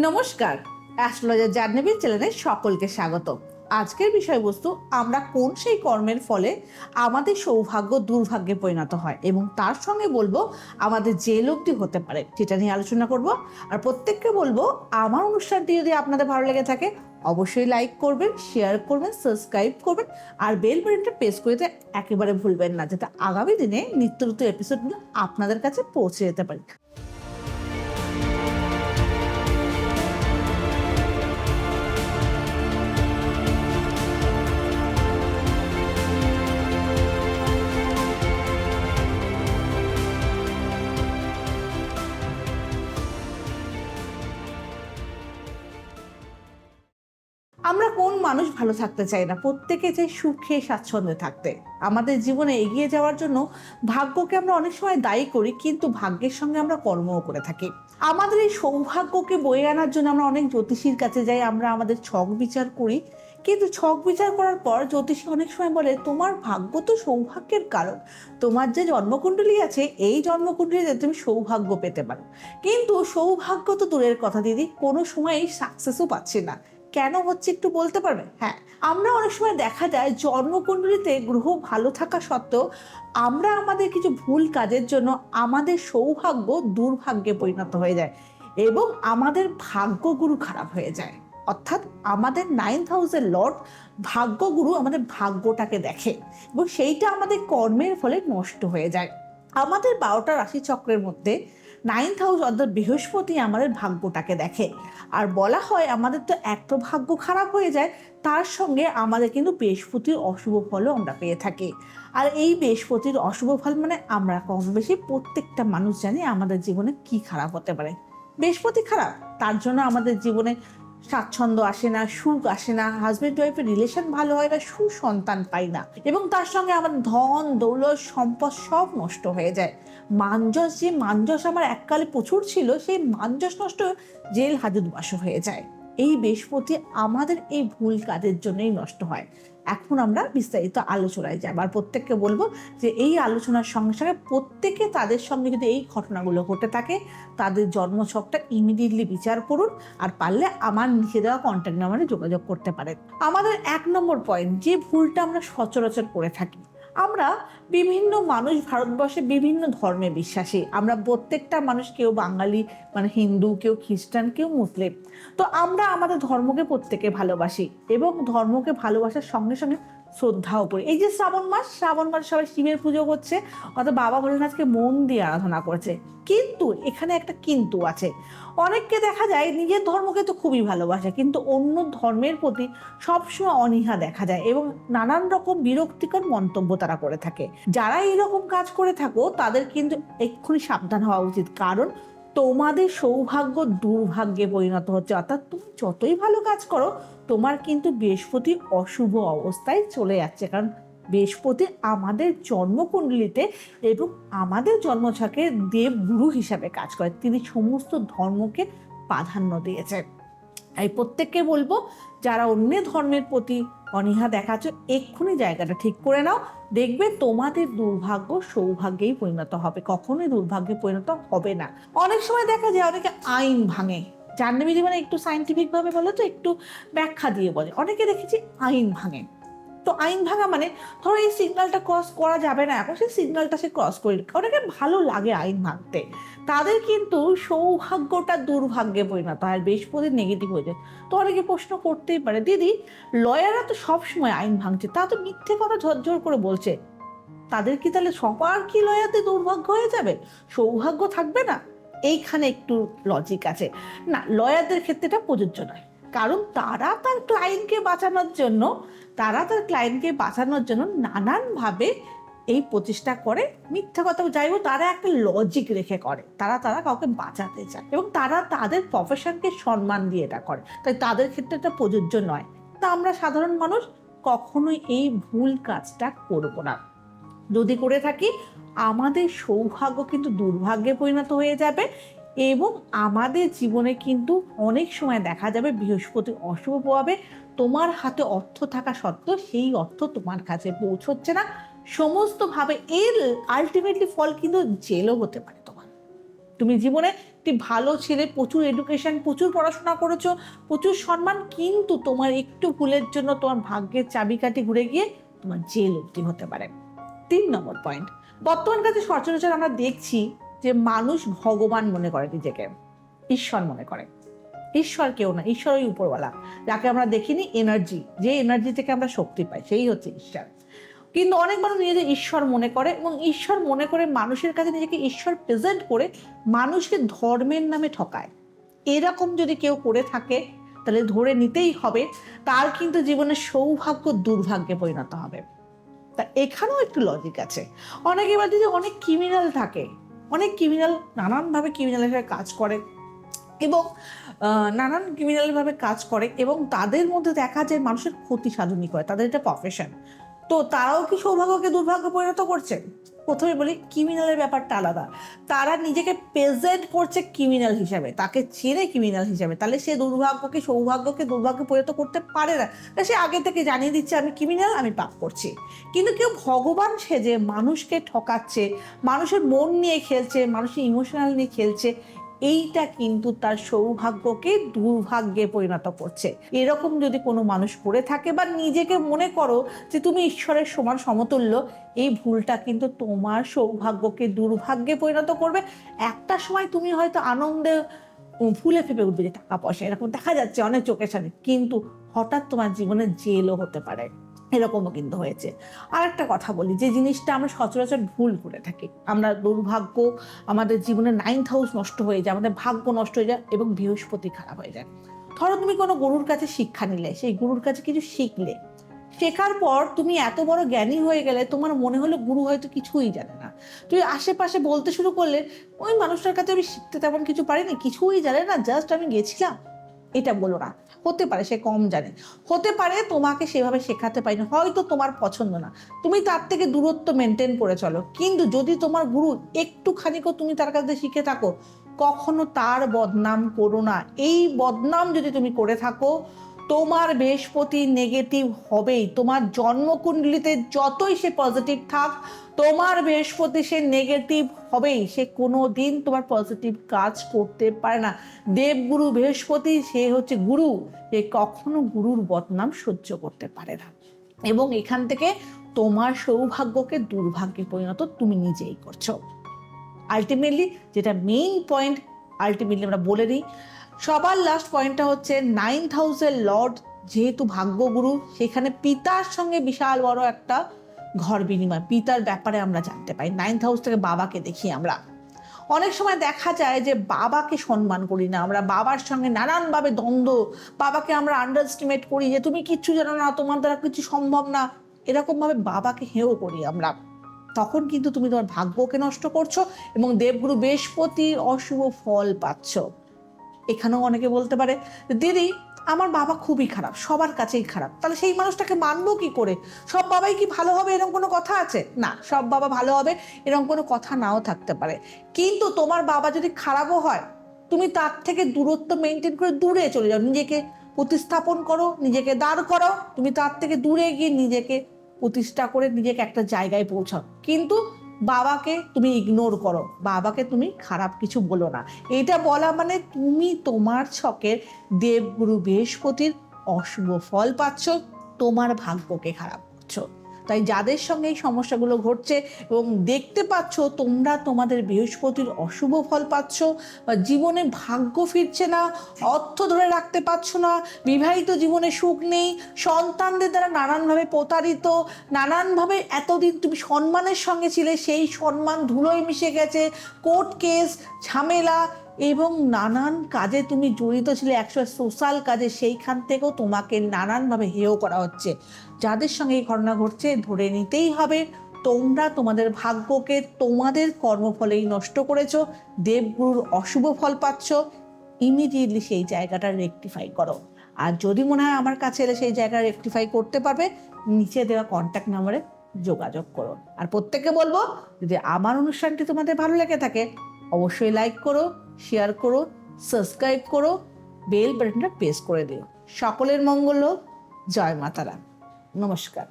নমস্কার, অ্যাস্ট্রোলজার জাহ্নবী চ্যানেলে সকলকে স্বাগত। আজকের বিষয়বস্তু, আমরা কোন সেই কর্মের ফলে আমাদের সৌভাগ্য দুর্ভাগ্যে পরিণত হয় এবং তার সঙ্গে বলবো আমাদের জেল অবধি হতে পারে, সেটা নিয়ে আলোচনা করব। আর প্রত্যেককে বলবো, আমার অনুষ্ঠানটি যদি আপনাদের ভালো লেগে থাকে অবশ্যই লাইক করবেন, শেয়ার করবেন, সাবস্ক্রাইব করবেন আর বেল বাটনটা প্রেস করে দিতে একেবারে ভুলবেন না, যাতে আগামী দিনে নিত্য নতুন এপিসোডগুলো আপনাদের কাছে পৌঁছে যেতে পারে। আমরা কোন মানুষ ভালো থাকতে চাই না? প্রত্যেকে চাই সুখে স্বাচ্ছন্দ্যে থাকতে। আমাদের জীবনে এগিয়ে যাওয়ার জন্য ভাগ্যকে আমরা অনেক সময় দায়ী করি, কিন্তু ভাগ্যের সঙ্গে আমরা কর্মও করে থাকি। আমাদের এই সৌভাগ্যকে বয়ে আনার জন্য আমরা অনেক জ্যোতিষীর কাছে যাই, আমরা আমাদের ছক বিচার করি। কিন্তু ছক বিচার করার পর জ্যোতিষী অনেক সময় বলে, তোমার ভাগ্য তো সৌভাগ্যের কারণ, তোমার যে জন্মকুণ্ডলী আছে এই জন্মকুণ্ডলীতে তুমি সৌভাগ্য পেতে পারো। কিন্তু সৌভাগ্য তো দূরের কথা দিদি, কোনো সময় সাকসেসও পাচ্ছি না। কেন হচ্ছে একটু বলতে পারবেন? হ্যাঁ, আমরা অনেক সময় দেখা যায় জন্মকুণ্ডলীতে গ্রহ ভালো থাকা সত্ত্বেও আমরা আমাদের কিছু ভুল কাজের জন্য আমাদের সৌভাগ্য দুর্ভাগ্যে পরিণত হয়ে যায় এবং আমাদের ভাগ্যগুরু খারাপ হয়ে যায়। অর্থাৎ আমাদের 9th হাউসের লর্ড ভাগ্যগুরু আমাদের ভাগ্যটাকে দেখে এবং সেইটা আমাদের কর্মের ফলে নষ্ট হয়ে যায়। আমাদের 12টা রাশি চক্রের মধ্যে 9th হাউস অর্থাৎ বৃহস্পতি আমাদের ভাগ্যটাকে দেখে। আর বলা হয় আমাদের তো এত ভাগ্য খারাপ হয়ে যায়, তার সঙ্গে আমাদের কিন্তু বৃহস্পতির অশুভ ফলও আমরা পেয়ে থাকি। আর এই বৃহস্পতির অশুভ ফল মানে আমরা কম বেশি প্রত্যেকটা মানুষ জানি আমাদের জীবনে কি খারাপ হতে পারে। বৃহস্পতি খারাপ, তার জন্য আমাদের জীবনে স্বাচ্ছন্দ্য আসে না, সুখ আসে না, হাজব্যান্ড ওয়াইফের রিলেশন ভালো হয় না, সুসন্তান পাই না এবং তার সঙ্গে আমার ধন দৌলত সম্পদ সব নষ্ট হয়ে যায়। মানযশ, যে মানযশ আমার এককালে প্রচুর ছিল, সেই মানযশ নষ্ট, জেল হাজতবাস হয়ে যায়। এই বৃহস্পতি আমাদের এই ভুল কাজের জন্যই নষ্ট হয়। এখন আমরা বিস্তারিত আলোচনায় যাব আর প্রত্যেককে বলবো যে এই আলোচনার সঙ্গে সঙ্গে প্রত্যেকে তাদের সঙ্গে যদি এই ঘটনাগুলো ঘটে থাকে তাদের জন্মছকটা ইমিডিয়েটলি বিচার করুন আর পারলে আমার নিচে দেওয়া কন্ট্যাক্ট নাম্বারে যোগাযোগ করতে পারেন। আমাদের 1 নম্বর পয়েন্ট, যে ভুলটা আমরা সচরাচর করে থাকি, আমরা বিভিন্ন মানুষ ভারতবর্ষে বিভিন্ন ধর্মে বিশ্বাসী। আমরা প্রত্যেকটা মানুষ, কেউ বাঙালি মানে হিন্দু, কেউ খ্রিস্টান, কেউ মুসলিম। তো আমরা আমাদের ধর্মকে প্রত্যেকে ভালোবাসি এবং ধর্মকে ভালোবাসার সঙ্গে সঙ্গে শ্রদ্ধাও করি। এই যে শ্রাবণ মাস সবাই শিবের পুজো করছে, অর্থাৎ বাবা ভোলেনাথকে মন দিয়ে আরাধনা করছে। কিন্তু এখানে একটা কিন্তু আছে, অনেককে দেখা যায় নিজের ধর্মকে তো খুবই ভালোবাসে কিন্তু অন্য ধর্মের প্রতি সবসময় অনীহা দেখা যায় এবং নানান রকম বিরক্তিকর মন্তব্য তারা করে থাকে। যারা এইরকম কাজ করে থাকো তাদের কিন্তু এক্ষুনি সাবধান হওয়া উচিত, কারণ তোমাদের সৌভাগ্য দুর্ভাগ্যে পরিণত হচ্ছে। অর্থাৎ তুমি যতই ভালো কাজ করো, তোমার কিন্তু বৃহস্পতি অশুভ অবস্থায় চলে যাচ্ছে, কারণ বৃহস্পতি আমাদের জন্মকুণ্ডলিতে এবং আমাদের জন্মছকে দেবগুরু হিসাবে কাজ করে। তিনি সমস্ত ধর্মকে প্রাধান্য দিয়েছেন। এই প্রত্যেককে বলবো, যারা অন্য ধর্মের প্রতি অনীহা দেখাচ্ছ, এক্ষুনি জায়গাটা ঠিক করে নাও, দেখবে তোমাদের দুর্ভাগ্য সৌভাগ্যেই পরিণত হবে, কখনোই দুর্ভাগ্যে পরিণত হবে না। অনেক সময় দেখা যায় অনেকে আইন ভাঙে, জাহ্নবী মানে একটু সাইন্টিফিক ভাবে বলে, তো একটু ব্যাখ্যা দিয়ে বলে। অনেকে দেখেছি আইন ভাঙে। তো আইন ভাঙা মানে, ধরো এই সিগন্যালটা ক্রস করা যাবে না, এখন সেই সিগন্যালটা সে ক্রস করে। অনেকে ভালো লাগে আইন ভাঙতে, তাদের কিন্তু সৌভাগ্যটা দুর্ভাগ্যে পরিণত হয়, বৃহস্পতি নেগেটিভ হয়ে যায়। তো অনেকে প্রশ্ন করতেই পারে, দিদি লয়াররা তো সবসময় আইন ভাঙছে, তা তো মিথ্যে কথা ঝরঝর করে বলছে, তাদের কি তাহলে সবার কি লয়ারদের দুর্ভাগ্য হয়ে যাবে, সৌভাগ্য থাকবে না? এইখানে একটু লজিক আছে। না, লয়ারদের ক্ষেত্রে এটা প্রযোজ্য নয়, কারণ তারা তার ক্লায়েন্টকে বাঁচানোর জন্য নানানভাবে এই প্রচেষ্টা করে। মিথ্যা কথা যাই হোক, তারা একটা লজিক রেখে করে, তারা কাউকে বাঁচাতে চায় এবং তারা তাদের প্রফেশনকে সম্মান দিয়ে এটা করে, তাই তাদের ক্ষেত্রে এটা প্রযোজ্য নয়। তা আমরা সাধারণ মানুষ কখনোই এই ভুল কাজটা করব না। যদি করে থাকি, আমাদের সৌভাগ্য কিন্তু দুর্ভাগ্যে পরিণত হয়ে যাবে এবং আমাদের জীবনে কিন্তু অনেক সময় দেখা যাবে বৃহস্পতি অশুভ প্রভাবে তোমার হাতে অর্থ থাকা সত্ত্বেও সেই অর্থ তোমার কাছে পৌঁছচ্ছে না সমস্তভাবে। এর আলটিমেটলি ফল কিন্তু জেলও হতে পারে তোমার। তুমি জীবনে একটি ভালো ছেলে, প্রচুর এডুকেশন, প্রচুর পড়াশোনা করেছো, প্রচুর সম্মান, কিন্তু তোমার একটু ভুলের জন্য তোমার ভাগ্যের চাবিকাঠি ঘুরে গিয়ে তোমার জেল অবধি হতে পারে। 3 নম্বর পয়েন্ট, বর্তমান কাছে সচরাচর আমরা দেখছি যে মানুষ ভগবান মনে করে নিজেকে, ঈশ্বর মনে করে। ঈশ্বর কেউ না, ঈশ্বর ওই উপরওয়ালা, যাকে আমরা দেখিনি, এনার্জি, যে এনার্জি থেকে আমরা শক্তি পাই, সেই হচ্ছে ঈশ্বর। কিন্তু অনেক মানুষ নিজেদের ঈশ্বর মনে করে, এবং ঈশ্বর মনে করে মানুষের কাছে নিজেকে ঈশ্বর প্রেজেন্ট করে মানুষকে ধর্মের নামে ঠকায়। এরকম যদি কেউ করে থাকে তাহলে ধরে নিতেই হবে তার কিন্তু জীবনে সৌভাগ্য দুর্ভাগ্যে পরিণত হবে। তা এখানেও একটু লজিক আছে। অনেকে বলছে যে অনেক ক্রিমিনাল থাকে, অনেক ক্রিমিনাল নানানভাবে ক্রিমিনালের কাজ করে, এবং নানান ক্রিমিনালভাবে কাজ করে, এবং তাদের মধ্যে দেখা যায় মানুষের ক্ষতি সাধনই করে, তাদের এটা প্রফেশন। তো তারাও কি সৌভাগ্যকে দুর্ভাগ্য পরিণত করছে? প্রথমে বলি, ক্রিমিনালের ব্যাপারটা আলাদা। তারা নিজেকে প্রেজেন্ট করছে ক্রিমিনাল হিসাবে, তাকে চেনে ক্রিমিনাল হিসাবে, তাহলে সে সৌভাগ্যকে দুর্ভাগ্যে পরিণত করতে পারে না। সে আগে থেকে জানিয়ে দিচ্ছে আমি ক্রিমিনাল, আমি পাপ করছি। কিন্তু কেউ ভগবান সেজে মানুষকে ঠকাচ্ছে, মানুষের মন নিয়ে খেলছে, মানুষের ইমোশনাল নিয়ে খেলছে, এইটা কিন্তু তার সৌভাগ্যকে দুর্ভাগ্যে পরিণত করছে। এরকম যদি কোনো মানুষ করে থাকে, বা নিজেকে মনে করো যে তুমি ঈশ্বরের সমান সমতুল্য, এই ভুলটা কিন্তু তোমার সৌভাগ্যকে দুর্ভাগ্যে পরিণত করবে। একটা সময় তুমি হয়তো আনন্দে ফুলে ফেপে উঠবে যে টাকা পয়সা, এরকম দেখা যাচ্ছে অনেক চোখের সামনে, কিন্তু হঠাৎ তোমার জীবনে জেলও হতে পারে। এরকমও কিন্তু হয়েছে। আর একটা কথা বলি, যে জিনিসটা আমরা সচরাচর ভুল করে থাকি, আমরা দুর্ভাগ্য, আমাদের জীবনে 9th হাউস নষ্ট হয়ে যায়, আমাদের ভাগ্য নষ্ট হয়ে যায়, এবং বৃহস্পতি খারাপ হয়ে যায়। ধরো তুমি কোনো গুরুর কাছে শিক্ষা নিলে, সেই গুরুর কাছে কিছু শিখলে, শেখার পর তুমি এত বড় জ্ঞানী হয়ে গেলে, তোমার মনে হলো গুরু হয়তো কিছুই জানে না। তুমি আশেপাশে বলতে শুরু করলে, ওই মানুষটার কাছে আমি শিখতে তেমন কিছু পারিনি, কিছুই জানে না, জাস্ট আমি গেছিলাম। এটা বলো না। হতে পারে সে কম জানে, হতে পারে তোমাকে সেভাবে শেখাতে পারিনি, হয়তো তোমার পছন্দ না, তুমি তার থেকে দূরত্ব মেনটেন করে চলো। কিন্তু যদি তোমার গুরু একটুখানিকও তুমি তার কাছে শিখে থাকো, কখনো তার বদনাম করো না। এই বদনাম যদি তুমি করে থাকো, তোমার বৃহস্পতি নেগেটিভ হবেই। তোমার জন্মকুণ্ডলিতে যতই সে পজিটিভ থাক, তোমার বৃহস্পতি সে নেগেটিভ হবেই। সে কোনো দিন তোমার পজিটিভ কাজ করতে পারে না। দেবগুরু বৃহস্পতি, সে হচ্ছে গুরু, সে কখনো গুরুর বদনাম সহ্য করতে পারে না। এবং এখান থেকে তোমার সৌভাগ্যকে দুর্ভাগ্যে পরিণত তুমি নিজেই করছো। আলটিমেটলি যেটা মেইন পয়েন্ট, আলটিমেটলি আমরা বলে নিই, সবার লাস্ট পয়েন্টটা হচ্ছে 9th হাউসের লর্ড যেহেতু ভাগ্যগুরু, সেখানে পিতার সঙ্গে বিশাল বড় একটা ঘর বিনিময়, পিতার ব্যাপারে আমরা জানতে পাই। 9th হাউস থেকে বাবাকে দেখি আমরা। অনেক সময় দেখা যায় যে বাবাকে সম্মান করি না আমরা, বাবার সঙ্গে নানানভাবে দ্বন্দ্ব, বাবাকে আমরা আন্ডারস্টিমেট করি, যে তুমি কিচ্ছু জানো না, তোমার দ্বারা কিছু সম্ভব না, এরকমভাবে বাবাকে হেয় করি আমরা। তখন কিন্তু তুমি তোমার ভাগ্যকে নষ্ট করছো, এবং দেবগুরু বৃহস্পতির অশুভ ফল পাচ্ছ। এখানেও অনেকে বলতে পারে, দিদি আমার বাবা খুবই খারাপ, সবার কাছেই খারাপ, তাহলে সেই মানুষটাকে মানবো কি করে? সব বাবাই কি ভালো হবে এরকম কোনো কথা আছে? না, সব বাবা ভালো হবে এরকম কোনো কথা নাও থাকতে পারে। কিন্তু তোমার বাবা যদি খারাপও হয়, তুমি তার থেকে দূরত্ব মেনটেন করে দূরে চলে যাও, নিজেকে প্রতিস্থাপন করো, নিজেকে দাঁড় করো, তুমি তার থেকে দূরে গিয়ে নিজেকে প্রতিষ্ঠা করে নিজেকে একটা জায়গায় পৌঁছাও। কিন্তু বাবাকে তুমি ইগনোর করো, বাবাকে তুমি খারাপ কিছু বলো না। এটা বলা মানে তুমি তোমার ছকের দেবগুরু বৃহস্পতির অশুভ ফল পাচ্ছ, তোমার ভাগ্যকে খারাপ করছো। তাই যাদের সঙ্গে এই সমস্যাগুলো ঘটছে এবং দেখতে পাচ্ছ তোমরা তোমাদের বৃহস্পতির অশুভ ফল পাচ্ছ, বা জীবনে ভাগ্য ফিরছে না, অর্থ ধরে রাখতে পারছো না, বিবাহিত জীবনে সুখ নেই, সন্তানদের দ্বারা নানানভাবে প্রতারিত, নানানভাবে এতদিন তুমি সম্মানের সঙ্গে ছিলে, সেই সম্মান ধুলোয় মিশে গেছে, কোর্ট কেস, ঝামেলা, এবং নানান কাজে তুমি জড়িত ছিলে, একসময় সোশ্যাল কাজে, সেইখান থেকেও তোমাকে নানানভাবে হেয় করা হচ্ছে। যাদের সঙ্গে এই ঘটনা ঘটছে, ধরে নিতেই হবে তোমরা তোমাদের ভাগ্যকে তোমাদের কর্মফলেই নষ্ট করেছো, দেবগুরুর অশুভ ফল পাচ্ছ। ইমিডিয়েটলি সেই জায়গাটা রেকটিফাই করো। আর যদি মনে হয় আমার কাছে এলে সেই জায়গা রেকটিফাই করতে পারবে, নিচে দেওয়া কন্ট্যাক্ট নাম্বারে যোগাযোগ করো। আর প্রত্যেককে বলবো, যদি আমার অনুষ্ঠানটি তোমাদের ভালো লেগে থাকে, অবশ্যই লাইক করো, শেয়ার করো, সাবস্ক্রাইব করো, বেল বাটনটা প্রেস করে দিও। সকলের মঙ্গল হোক। জয় মাতারা। নমস্কার।